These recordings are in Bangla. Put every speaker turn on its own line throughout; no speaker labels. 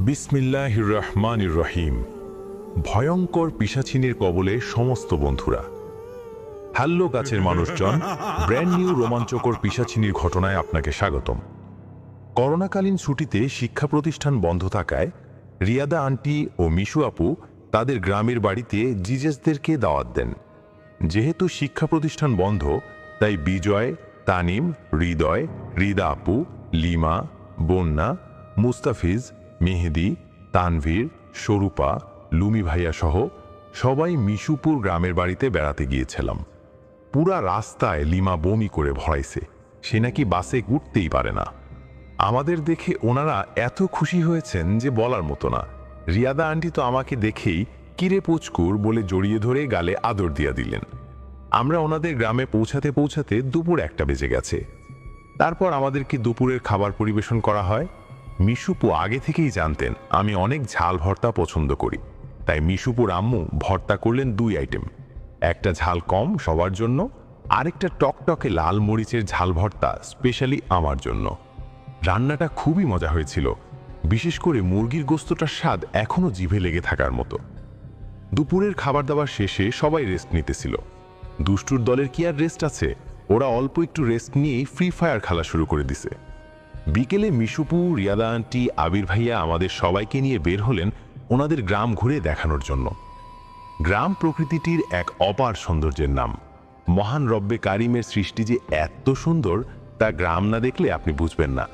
বিসমিল্লাহির রহমানির রহিম। ভয়ঙ্কর পিশাচিনীর কবলে সমস্ত বন্ধুরা। হ্যালো গাছের মানুষজন, ব্র্যান্ড নিউ রোমাঞ্চকর পিশাচিনীর ঘটনায় আপনাকে স্বাগতম। করোনাকালীন ছুটিতে শিক্ষা প্রতিষ্ঠান বন্ধ থাকায় রিয়াদা আন্টি ও মিশু আপু তাদের গ্রামের বাড়িতে জিজেসদেরকে দাওয়াত দেন। যেহেতু শিক্ষা প্রতিষ্ঠান বন্ধ, তাই বিজয়, তানিম, হৃদয়, রিদা আপু, লিমা, বন্যা, মুস্তাফিজ, মেহেদি, তানভীর, স্বরূপা, লুমি ভাইয়া সহ সবাই মিশুপুর গ্রামের বাড়িতে বেড়াতে গিয়েছিলাম। পুরা রাস্তায় লিমা বমি করে ভরাইছে, সে নাকি বাসে উঠতেই পারে না। আমাদের দেখে ওনারা এত খুশি হয়েছেন যে বলার মতো না। রিয়াদা আন্টি তো আমাকে দেখেই কিরে পুচকুর বলে জড়িয়ে ধরে গালে আদর দিয়া দিলেন। আমরা ওনাদের গ্রামে পৌঁছাতে পৌঁছাতে দুপুর 1টা বেজে গেছে। তারপর আমাদেরকে দুপুরের খাবার পরিবেশন করা হয়। মিশুপু আগে থেকেই জানতেন আমি অনেক ঝাল ভর্তা পছন্দ করি, তাই মিশুপুর আম্মু ভর্তা করলেন 2 আইটেম, একটা ঝাল কম সবার জন্য, আরেকটা টকটকে লাল মরিচের ঝাল ভর্তা স্পেশালি আমার জন্য। রান্নাটা খুবই মজা হয়েছিল, বিশেষ করে মুরগির গোস্তটার স্বাদ এখনো জিভে লেগে থাকার মতো। দুপুরের খাবার দাবার শেষে সবাই রেস্ট নিতেছিল। দুষ্টুর দলের কি আর রেস্ট আছে, ওরা অল্প একটু রেস্ট নিয়েই ফ্রি ফায়ার খেলা শুরু করে দিছে। বিকেলে মিশুপু, রিয়াদা আন্টি, আবির ভাইয়া আমাদের সবাইকে নিয়ে বের হলেন ওনাদের গ্রাম ঘুরে দেখানোর জন্য। গ্রাম প্রকৃতিটির এক অপার সৌন্দর্যের নাম। মহান রব্বে কারিমের সৃষ্টি যে এত সুন্দর তা গ্রাম না দেখলে আপনি বুঝবেন না।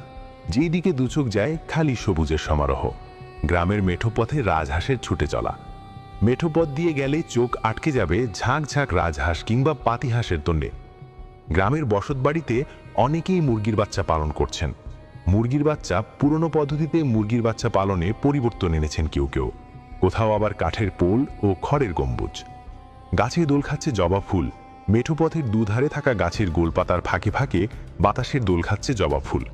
যেই দিকে দুচোখ যায় খালি সবুজের সমারোহ। গ্রামের মেঠো পথে রাজহাঁসের ছুটে চলা। মেঠো পথ দিয়ে গেলে চোখ আটকে যাবে ঝাঁক ঝাঁক রাজহাঁস কিংবা পাতিহাঁসের দণ্ডে। গ্রামের বসতবাড়িতে অনেকেই মুরগির বাচ্চা পালন করছেন। মুরগির বাচ্চা পুরনো পদ্ধতিতে মুরগির বাচ্চা পালনে পরিবর্তন এনেছেন কেউ কেউ, কোথাও আবার কাঠের পোল ও খড়ের গম্বুজ। গাছে দোল খাচ্ছে জবা ফুল। মেঠো পথের দুধারে থাকা গাছের গোলপাতার ফাঁকে ফাঁকে বাতাসের দোল খাচ্ছে জবা ফুল।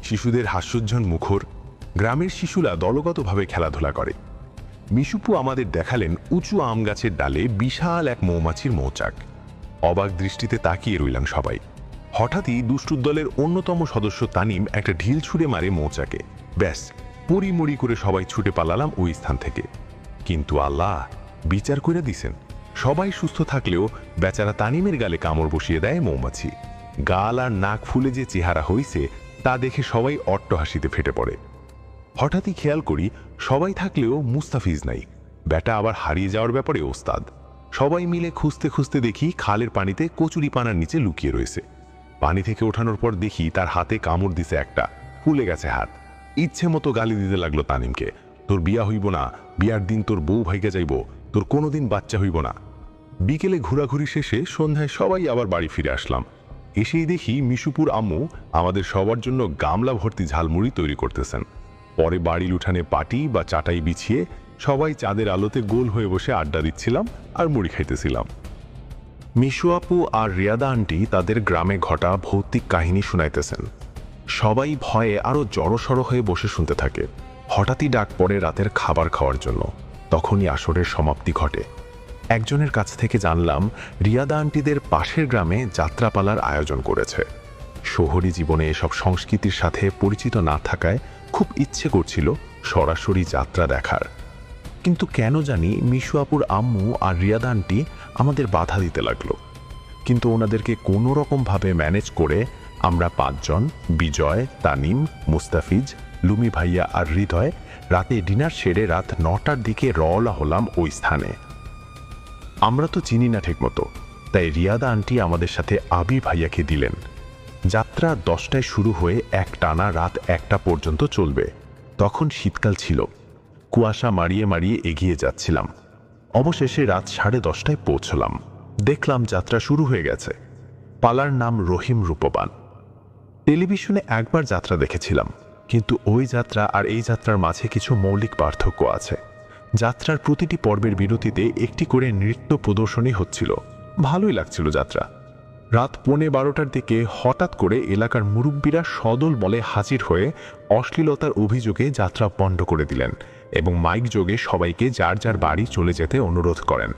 শিশুদের হাস্যোজ্জ্বল মুখর। গ্রামের শিশুরা দলগতভাবে খেলাধুলা করে। মিশুপু আমাদের দেখালেন উঁচু আম গাছের ডালে বিশাল এক মৌমাছির মৌচাক। অবাক দৃষ্টিতে তাকিয়ে রইলাম সবাই। হঠাৎই দুষ্টুর দলের অন্যতম সদস্য তানিম একটা ঢিল ছুঁড়ে মারে মৌচাকে। ব্যাস, পরিমরি করে সবাই ছুটে পালালাম ওই স্থান থেকে। কিন্তু আল্লাহ বিচার করে দিছেন, সবাই সুস্থ থাকলেও বেচারা তানিমের গালে কামড় বসিয়ে দেয় মৌমাছি। গাল আর নাক ফুলে যে চেহারা হইছে তা দেখে সবাই অট্টহাসিতে ফেটে পড়ে। হঠাৎই খেয়াল করি সবাই থাকলেও মুস্তাফিজ নাই। ব্যাটা আবার হারিয়ে যাওয়ার ব্যাপারে ওস্তাদ। সবাই মিলে খুঁজতে খুঁজতে দেখি খালের পানিতে কচুরি পানার নিচে লুকিয়ে রয়েছে। পানি থেকে ওঠানোর পর দেখি তার হাতে কামড় দিছে একটা, ফুলে গেছে হাত। ইচ্ছে মতো গালি দিতে লাগলো তানিমকে, তোর বিয়া হইব না, বিয়ার দিন তোর বউ ভাইগা যাইব, তোর কোনোদিন বাচ্চা হইব না। বিকেলে ঘোরাঘুরি শেষে সন্ধ্যায় সবাই আবার বাড়ি ফিরে আসলাম। এসেই দেখি মিশুপুর আম্মু আমাদের সবার জন্য গামলা ভর্তি ঝালমুড়ি তৈরি করতেছেন। পরে বাড়ির উঠানে পাটি বা চাটাই বিছিয়ে সবাই চাঁদের আলোতে গোল হয়ে বসে আড্ডা দিচ্ছিলাম আর মুড়ি খাইতেছিলাম। মিশু আপু আর রিয়াদা আন্টি তাদের গ্রামে ঘটা ভৌতিক কাহিনী শুনাইতেছেন। সবাই ভয়ে আরো জড়সড় হয়ে বসে শুনতে থাকে। হঠাৎই ডাক পড়ে রাতের খাবার খাওয়ার জন্য। তখনই আসরের সমাপ্তি ঘটে। একজনের কাছ থেকে জানলাম রিয়াদা আন্টিদের পাশের গ্রামে যাত্রাপালার আয়োজন করেছে। শহরী জীবনে এসব সংস্কৃতির সাথে পরিচিত না থাকায় খুব ইচ্ছে করছিল সরাসরি যাত্রা দেখার। কিন্তু কেন জানি মিশু আপুর আম্মু আর রিয়াদা আন্টি আমাদের বাধা দিতে লাগলো। কিন্তু ওনাদেরকে কোনো রকমভাবে ম্যানেজ করে আমরা 5 জন, বিজয়, তানিম, মুস্তাফিজ, লুমি ভাইয়া আর হৃদয় রাতে ডিনার সেরে রাত 9টার দিকে রওনা হলাম ওই স্থানে। আমরা তো চিনি না ঠিকমতো, তাই রিয়াদা আন্টি আমাদের সাথে আবি ভাইয়াকে দিলেন। যাত্রা 10টায় শুরু হয়ে একটানা রাত 1টা পর্যন্ত চলবে। তখন শীতকাল ছিল। কুয়াশা মারিয়ে মারিয়ে এগিয়ে যাচ্ছিলাম। অবশেষে রাত 10:30টায় পৌঁছলাম। দেখলাম যাত্রা শুরু হয়ে গেছে। পালার নাম রহিম রূপবান। টেলিভিশনে একবার যাত্রা দেখেছিলাম, কিন্তু ওই যাত্রা আর এই যাত্রার মাঝে কিছু মৌলিক পার্থক্য আছে। যাত্রার প্রতিটি পর্বের বিরতিতে একটি করে নৃত্য প্রদর্শনী হচ্ছিল। ভালোই লাগছিল যাত্রা। রাত 11:15টার দিকে হঠাৎ করে এলাকার মুরব্বীরা সদল বলে হাজির হয়ে অশ্লীলতার অভিযোগে যাত্রা বন্ধ করে দিলেন এবং মাইক যোগে সবাইকে যার যার বাড়ি চলে যেতে অনুরোধ করেন।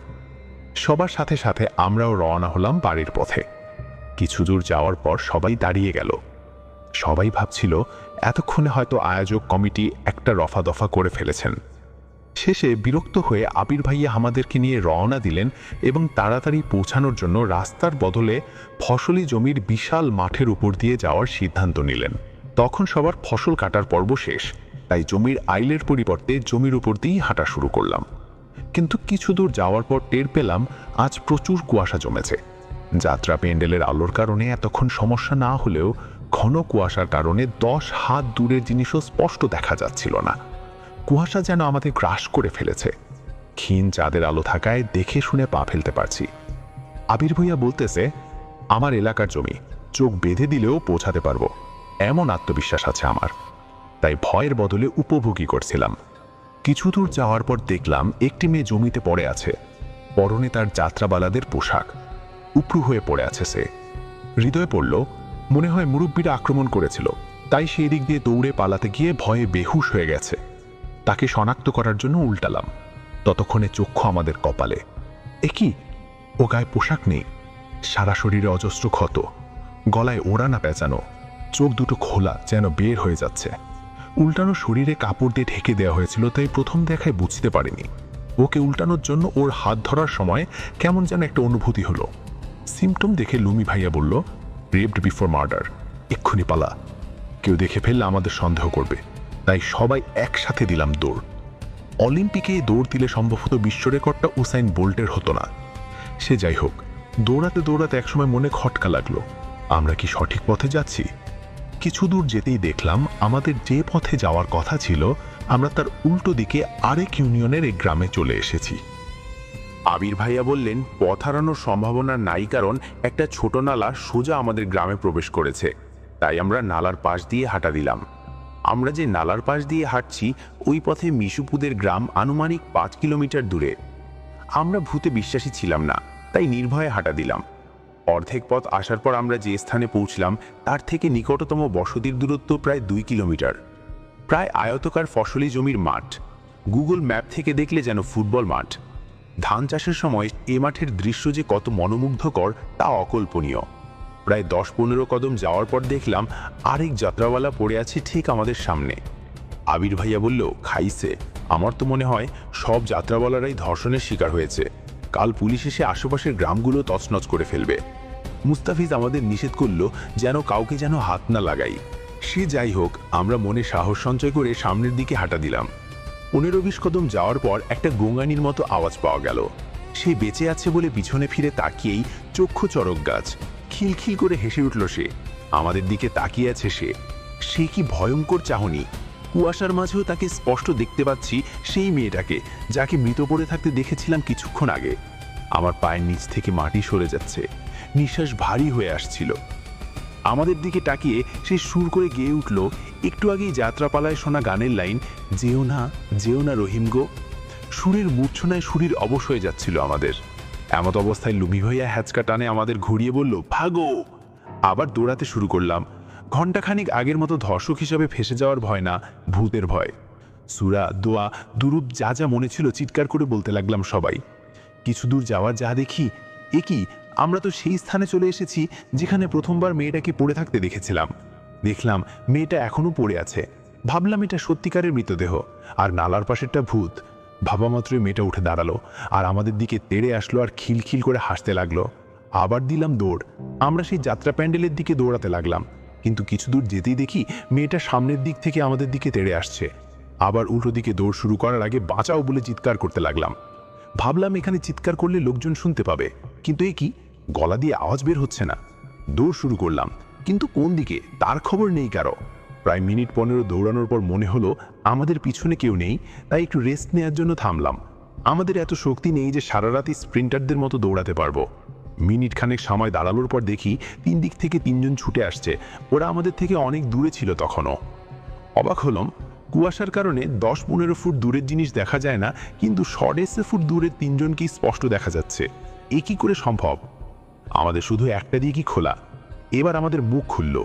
সবার সাথে সাথে আমরাও রওনা হলাম বাড়ির পথে। কিছু দূর যাওয়ার পর সবাই দাঁড়িয়ে গেল। সবাই ভাবছিল
এতক্ষণে হয়তো আয়োজক কমিটি একটা রফাদফা করে ফেলেছেন। শেষে বিরক্ত হয়ে আবির ভাইয়া আমাদেরকে নিয়ে রওনা দিলেন এবং তাড়াতাড়ি পৌঁছানোর জন্য রাস্তার বদলে ফসলি জমির বিশাল মাঠের উপর দিয়ে যাওয়ার সিদ্ধান্ত নিলেন। তখন সবার ফসল কাটার পর্ব শেষ, তাই জমির আইলের পরিবর্তে জমির উপর দিয়েই হাঁটা শুরু করলাম। কিন্তু কিছু দূর যাওয়ার পর টের পেলাম আজ প্রচুর কুয়াশা জমেছে। যাত্রা প্যান্ডেলের আলোর কারণে এতক্ষণ সমস্যা না হলেও ঘন কুয়াশার কারণে 10 হাত দূরের জিনিসও স্পষ্ট দেখা যাচ্ছিল না। কুয়াশা যেন আমাদের গ্রাস করে ফেলেছে। ক্ষীণ চাঁদের আলো থাকায় দেখে শুনে পা ফেলতে পারছি। আবির ভাইয়া বলতেছে, আমার এলাকার জমি, চোখ বেঁধে দিলেও পৌঁছাতে পারবো, এমন আত্মবিশ্বাস আছে আমার। তাই ভয়ের বদলে উপভোগী করছিলাম। কিছু দূর যাওয়ার পর দেখলাম একটি মেয়ে জমিতে পড়ে আছে। পরনে তার যাত্রাবালাদের পোশাক, উপরু হয়ে পড়ে আছে সে। হৃদয়ে পড়ল, মনে হয় মুরব্বীরা আক্রমণ করেছিল, তাই সেই দিক দিয়ে দৌড়ে পালাতে গিয়ে ভয়ে বেহুশ হয়ে গেছে। তাকে শনাক্ত করার জন্য উল্টালাম। ততক্ষণে চক্ষু আমাদের কপালে। কি, ও গায়ে পোশাক নেই, সারা শরীরে অজস্র ক্ষত, গলায় ওড়ানা পেঁচানো, চোখ দুটো খোলা যেন বের হয়ে যাচ্ছে। উল্টানো শরীরে কাপড় দিয়ে ঢেকে দেওয়া হয়েছিল, তাই প্রথম দেখায় বুঝতে পারিনি। ওকে উল্টানোর জন্য ওর হাত ধরার সময় কেমন যেন একটা অনুভূতি হলো। সিমটম দেখে লুমি ভাইয়া বলল, রেপড বিফোর মার্ডার, এক্ষুনি পালা, কেউ দেখে ফেললে আমাদের সন্দেহ করবে। তাই সবাই একসাথে দিলাম দৌড়। অলিম্পিকে দৌড় দিলে সম্ভবত বিশ্ব রেকর্ডটা উসাইন বোল্টের হতো না। সে যাই হোক, দৌড়াতে দৌড়াতে একসময় মনে খটকা লাগলো, আমরা কি সঠিক পথে যাচ্ছি? কিছু দূর যেতেই দেখলাম আমাদের যে পথে যাওয়ার কথা ছিল আমরা তার উল্টো দিকে আরেক ইউনিয়নের এক গ্রামে চলে এসেছি।
আবির ভাইয়া বললেন, পথ হারানোর সম্ভাবনা নাই, কারণ একটা ছোট নালা সোজা আমাদের গ্রামে প্রবেশ করেছে। তাই আমরা নালার পাশ দিয়ে হাঁটা দিলাম। আমরা যে নালার পাশ দিয়ে হাঁটছি ওই পথে মিশুপুদের গ্রাম আনুমানিক 5 কিলোমিটার দূরে। আমরা ভূতে বিশ্বাসী ছিলাম না, তাই নির্ভয়ে হাঁটা দিলাম। অর্ধেক পথ আসার পর আমরা যে স্থানে পৌঁছলাম তার থেকে নিকটতম বসতির দূরত্ব প্রায় 2 কিলোমিটার। প্রায় আয়তকার ফসলি জমির মাঠ, গুগল ম্যাপ থেকে দেখলে যেন ফুটবল মাঠ। ধান চাষের সময় এ মাঠের দৃশ্য যে কত মনোমুগ্ধকর তা অকল্পনীয়। প্রায় 10-15 কদম যাওয়ার পর দেখলাম আরেক যাত্রাওয়ালা পড়ে আছে ঠিক আমাদের সামনে। আবির ভাইয়া বলল, খাইছে, আমার তো মনে হয় সব যাত্রাওয়ালারাই ধর্ষণের শিকার হয়েছে। কাল পুলিশ এসে আশেপাশের গ্রামগুলো তছনছ করে ফেলবে। মুস্তাফিজ আমাদের নিষেধ করল যেন কাউকে যেন হাত না লাগাই। সে যাই হোক, আমরা মনে সাহস সঞ্চয় করে সামনের দিকে হাঁটা দিলাম। 15-20 কদম যাওয়ার পর একটা গোঙানির মতো আওয়াজ পাওয়া গেল। সে বেঁচে আছে বলে পিছনে ফিরে তাকিয়েই চক্ষু চড়ক গাছ, খিলখিল করে হেসে উঠল সে। আমাদের দিকে তাকিয়ে আছে সে কি ভয়ঙ্কর চাহনি! কুয়াশার মাঝেও তাকে স্পষ্ট দেখতে পাচ্ছি, সেই মেয়েটাকে যাকে মৃত পড়ে থাকতে দেখেছিলাম কিছুক্ষণ আগে। আমার পায়ের নিচ থেকে মাটি সরে যাচ্ছে, নিঃশ্বাস ভারী হয়ে আসছিল। আমাদের দিকে তাকিয়ে সে সুর করে গেয়ে উঠল একটু আগেই যাত্রাপালায় শোনা গানের লাইন, যেও না যেও না রহিম গো। সুরের মূর্ছনায় শরীর অবশ হয়ে যাচ্ছিল আমাদের। এমত অবস্থায় লুমি ভাইয়া হ্যাচকা টানে আমাদের ঘুরিয়ে বলল, ভাগো। আবার দৌড়াতে শুরু করলাম। ঘণ্টাখানিক আগের মতো ধর্ষক হিসাবে ফেসে যাওয়ার ভয় না, ভূতের ভয়। সূরা, দোয়া, দুরূদ যা যা মনে ছিল চিৎকার করে বলতে লাগলাম সবাই। কিছু দূর যাওয়ার যা দেখি, কি আমরা তো সেই স্থানে চলে এসেছি যেখানে প্রথমবার মেয়েটাকে পড়ে থাকতে দেখেছিলাম। দেখলাম মেয়েটা এখনো পড়ে আছে। ভাবলাম এটা সত্যিকারের মৃতদেহ, আর নালার পাশেরটা ভূত। ভাবা মাত্রই মেয়েটা উঠে দাঁড়ালো আর আমাদের দিকে তেড়ে আসলো আর খিলখিল করে হাসতে লাগলো। আবার দিলাম দৌড়। আমরা সেই যাত্রা প্যান্ডেলের দিকে দৌড়াতে লাগলাম, কিন্তু কিছু দূর যেতেই দেখি মেয়েটা সামনের দিক থেকে আমাদের দিকে তেড়ে আসছে। আবার উল্টো দিকে দৌড় শুরু করার আগে বাঁচাও বলে চিৎকার করতে লাগলাম। ভাবলাম এখানে চিৎকার করলে লোকজন শুনতে পাবে, কিন্তু কি গলা দিয়ে আওয়াজ বের হচ্ছে না। দৌড় শুরু করলাম, কিন্তু কোন দিকে তার খবর নেই কারো। প্রায় মিনিট 15 দৌড়ানোর পর মনে হলো আমাদের পিছনে কেউ নেই, তাই একটু রেস্ট নেওয়ার জন্য থামলাম। আমাদের এত শক্তি নেই যে সারা রাতই স্প্রিন্টারদের মতো দৌড়াতে পারবো। মিনিট খানেক সময় দাঁড়ানোর পর দেখি 3 দিক থেকে 3 জন ছুটে আসছে। ওরা আমাদের থেকে অনেক দূরে ছিল তখনও। অবাক হলাম, কুয়াশার কারণে 10-15 ফুট দূরের জিনিস দেখা যায় না, কিন্তু 150 ফুট দূরের 3 জনকেই স্পষ্ট দেখা যাচ্ছে। এ কি করে সম্ভব? আমাদের শুধু একটা দিকই খোলা। এবার আমাদের মুখ খুলল।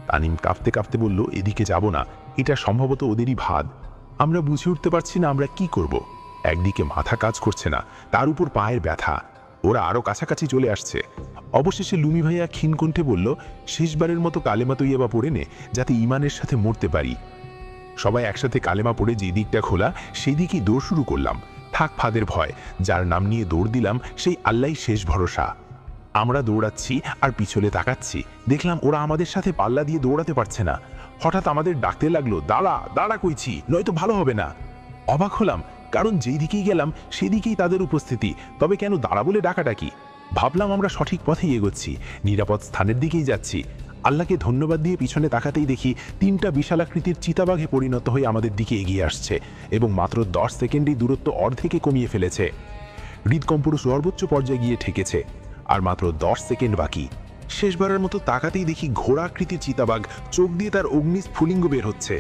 তানিম কাঁপতে কাঁপতে বলল, এদিকে যাব না, এটা সম্ভবত ওদেরই ভাদ। আমরা বুঝে উঠতে পারছি না আমরা কি করব। একদিকে মাথা কাজ করছে না, তার উপর পায়ের ব্যথা। ওরা আরো কাছাকাছি চলে আসছে।
অবশেষে লুমি ভাইয়া ক্ষীণকণ্ঠে বলল, শেষবারের মতো কালেমা তৈয়বা পড়ে নে, যাতে ঈমানের সাথে মরতে পারি। সবাই একসাথে কালেমা পড়ে যে দিকটা খোলা সেই দিকেই দৌড় শুরু করলাম। থাক ফাঁদের ভয়, যার নাম নিয়ে দৌড় দিলাম সেই আল্লাহই শেষ ভরসা। আমরা দৌড়াচ্ছি আর পিছলে তাকাচ্ছি, দেখলাম ওরা আমাদের সাথে পাল্লা দিয়ে দৌড়াতে পারছে না। হঠাৎ আমাদের ডাকতে লাগলো, দাঁড়া দাঁড়া কইছি, নয়তো ভালো হবে না। অবাক হলাম, কারণ যেই দিকেই গেলাম সেদিকেই তাদের উপস্থিতি, তবে কেন দাঁড়া বলে ডাকাডাকি। ভাবলাম আমরা সঠিক পথেই এগোচ্ছি, নিরাপদ স্থানের দিকেই যাচ্ছি। আল্লাহকে ধন্যবাদ দিয়ে পিছনে তাকাতেই দেখি 3টা বিশালাকৃতির চিতাবাঘে পরিণত হয়ে আমাদের দিকে এগিয়ে আসছে এবং মাত্র 10 সেকেন্ডেই দূরত্ব অর্ধেকে কমিয়ে ফেলেছে। হৃদকম্পর সর্বোচ্চ পর্যায়ে গিয়ে ঠেকেছে, আর মাত্র 10 সেকেন্ড বাকি। শেষবারের মতো তাকাতেই দেখি ঘোড়াকৃতির চিতাবাঘ চোখ দিয়ে তার অগ্নিস্ফুলিঙ্গ বের হচ্ছে।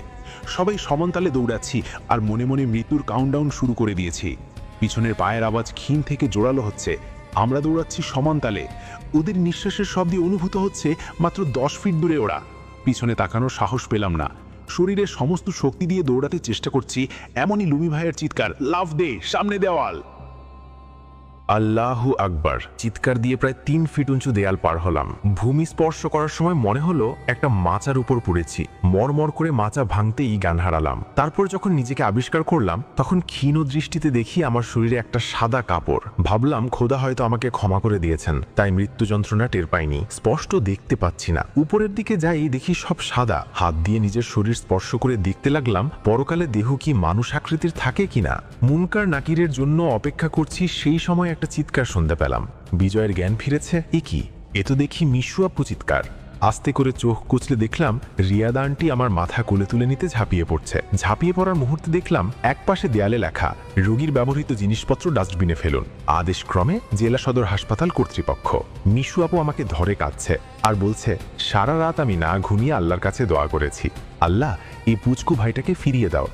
সবাই সমানতালে দৌড়াচ্ছি আর মনে মনে মৃত্যুর কাউন্টডাউন শুরু করে দিয়েছি। পিছনের পায়ের আওয়াজ ক্ষীণ থেকে জোরালো হচ্ছে। আমরা দৌড়াচ্ছি সমানতালে, ওদের নিঃশ্বাসের শব্দে অনুভূত হচ্ছে মাত্র 10 ফিট দূরে ওরা। পিছনে তাকানোর সাহস পেলাম না, শরীরের সমস্ত শক্তি দিয়ে দৌড়াতে চেষ্টা করছি। এমনই লুমি ভাইয়ের চিৎকার, লাফ দে, সামনে দেওয়াল।
আল্লাহু আকবার চিৎকার দিয়ে প্রায় 3 ফিট উঁচু দেয়াল পার হলাম। ভূমি স্পর্শ করার সময় মনে হলো একটা মাচার উপর পড়েছি। মরমর করে মাচা ভাঙতেই জ্ঞান হারালাম। তারপর যখন নিজেকে আবিষ্কার করলাম, তখন ক্ষীণ দৃষ্টিতে দেখি আমার শরীরে একটা সাদা কাপড়। ভাবলাম খোদা হয়তো আমাকে ক্ষমা করে দিয়েছেন, তাই মৃত্যু যন্ত্রণা টের পাইনি। স্পষ্ট দেখতে পাচ্ছি না। উপরের দিকে যাই, দেখি সব সাদা। হাত দিয়ে নিজের শরীর স্পর্শ করে দেখতে লাগলাম পরকালে দেহ কি মানুষ আকৃতির থাকে কিনা। মুনকার নাকিরের জন্য অপেক্ষা করছি, সেই সময় একটা চিৎকার শুনতে পেলাম। বিজয়ের জ্ঞান ফিরেছে। এ কি? এ তো দেখি মিশু আপু চিৎকার। আস্তে করে চোখ কুচলে দেখলাম রিয়াদা আন্টি আমার মাথা কোলে তুলে নিতে ঝাঁপিয়ে পড়ছে। ঝাঁপিয়ে পড়ার মুহূর্তে দেখলাম একপাশে দেয়ালে লেখা, রোগীর ব্যবহৃত জিনিসপত্র ডাস্টবিনে ফেলুন, আদেশক্রমে জেলা সদর হাসপাতাল কর্তৃপক্ষ। মিশু আপু আমাকে ধরে কাঁদছে আর বলছে, সারা রাত আমি না ঘুমিয়ে আল্লাহর কাছে দোয়া করেছি, আল্লাহ এই পুচকু ভাইটাকে ফিরিয়ে দাও।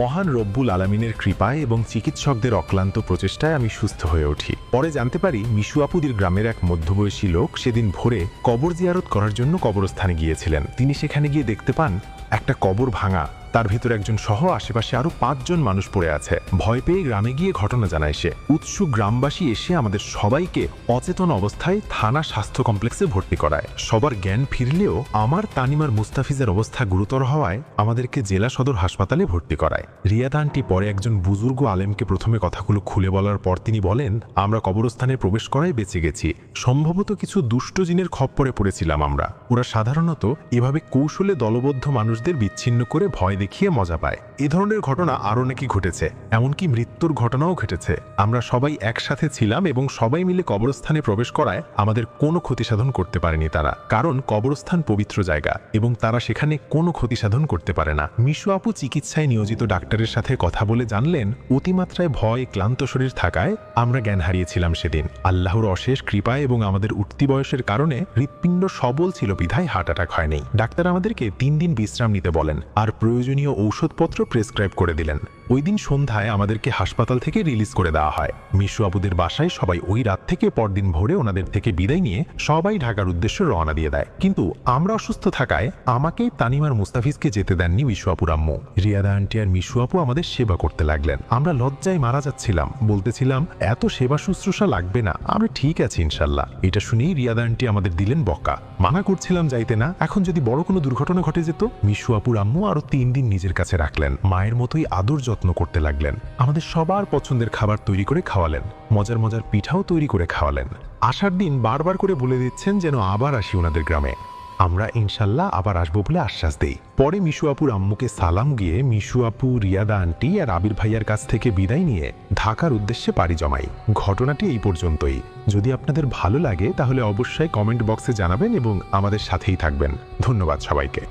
মহান রব্বুল আলামিনের কৃপায় এবং চিকিৎসকদের অক্লান্ত প্রচেষ্টায় আমি সুস্থ হয়ে উঠি। পরে জানতে পারি মিশু আপুদের গ্রামের এক মধ্যবয়সী লোক সেদিন ভোরে কবর জিয়ারত করার জন্য কবরস্থানে গিয়েছিলেন। তিনি সেখানে গিয়ে দেখতে পান একটা কবর ভাঙা, তার ভিতর একজন সহ আশেপাশে আরো 5 জন মানুষ পড়ে আছে। ভয় পেয়ে গ্রামে গিয়ে ঘটনা জানায় সে। উৎসুক গ্রামবাসী এসে আমাদের সবাইকে অচেতন অবস্থায় থানা স্বাস্থ্য কমপ্লেক্সে ভর্তি করায়। সবার জ্ঞান ফিরলেও আমার তানিমার মুস্তাফিজের অবস্থা গুরুতর হওয়ায় আমাদেরকে জেলা সদর হাসপাতালে ভর্তি করায়। রিয়াদা আন্টি পরে একজন বুজুর্গ আলেমকে প্রথমে কথাগুলো খুলে বলার পর তিনি বলেন, আমরা কবরস্থানে প্রবেশ করায় বেঁচে গেছি। সম্ভবত কিছু দুষ্ট জিনের খপ্পরে পড়েছিলাম আমরা। ওরা সাধারণত এভাবে কৌশলে দলবদ্ধ মানুষদের বিচ্ছিন্ন করে ভয় দেখিয়ে মজা পায়। এ ধরনের ঘটনা আরও নাকি ঘটেছে, এমনকি মৃত্যুর ঘটনাও ঘটেছে। আমরা সবাই একসাথে ছিলাম এবং সবাই মিলে কবরস্থানে প্রবেশ করায় আমাদের কোনো ক্ষতি সাধন করতে পারেনি তারা, কারণ কবরস্থান পবিত্র জায়গা এবং তারা সেখানে কোনো ক্ষতি সাধন করতে পারে না। মিশু আপু চিকিৎসায় নিয়োজিত ডাক্তারের সাথে কথা বলে জানলেন, অতিমাত্রায় ভয় ক্লান্ত শরীর থাকায় আমরা জ্ঞান হারিয়েছিলাম সেদিন। আল্লাহর অশেষ কৃপায় এবং আমাদের উঠতি বয়সের কারণে হৃৎপিণ্ড সবল ছিল বিধায় হার্ট অ্যাটাক হয়নি। ডাক্তার আমাদেরকে 3 দিন বিশ্রাম নিতে বলেন আর প্রয়োজনীয় ঔষধপত্র প্রেসক্রাইব করে দিলেন। ওই দিন সন্ধ্যায় আমাদেরকে হাসপাতাল থেকে রিলিজ করে দেওয়া হয়। মিশু আপুদের বাসায় সবাই ওই রাত থেকে পরদিন ভোরে ওনাদের থেকে বিদায় নিয়ে সবাই ঢাকার উদ্দেশ্যে রওনা দিয়ে দেয়। কিন্তু আমরা অসুস্থ থাকায় আমাকে তানিমার মুস্তাফিজকে যেতে দেননি মিশু আপুর আম্মু। রিয়াদা আন্টি আর মিশু আপু আমাদের সেবা করতে লাগলেন। আমরা লজ্জায় মারা যাচ্ছিলাম, বলতেছিলাম এত সেবা শুশ্রূষা লাগবে না, আমরা ঠিক আছি ইনশাল্লাহ। এটা শুনেই রিয়াদা আন্টি আমাদের দিলেন বকা। মানা করছিলাম যাইতে না, এখন যদি বড় কোনো দুর্ঘটনা ঘটে যেত। মিশু আপুর আম্মু আরো 3 দিন নিজের কাছে রাখলেন, মায়ের মতোই আদর যত্ন করতে লাগলেন। আমাদের সবার পছন্দের খাবার তৈরি করে খাওয়ালেন, মজার মজার পিঠাও তৈরি করে খাওয়ালেন। আসার দিন বারবার করে বলে দিচ্ছেন যেন আবার আসি ওনাদের গ্রামে। আমরা ইনশাল্লাহ আবার আসবো বলে আশ্বাস দেই। পরে মিশু আপুর আম্মুকে সালাম গিয়ে মিশু আপু, রিয়াদা আন্টি আর আবির ভাইয়ার কাছ থেকে বিদায় নিয়ে ঢাকার উদ্দেশ্যে পাড়ি জমাই। ঘটনাটি এই পর্যন্তই। যদি আপনাদের ভালো লাগে তাহলে অবশ্যই কমেন্ট বক্সে জানাবেন এবং আমাদের সাথেই থাকবেন। ধন্যবাদ সবাইকে।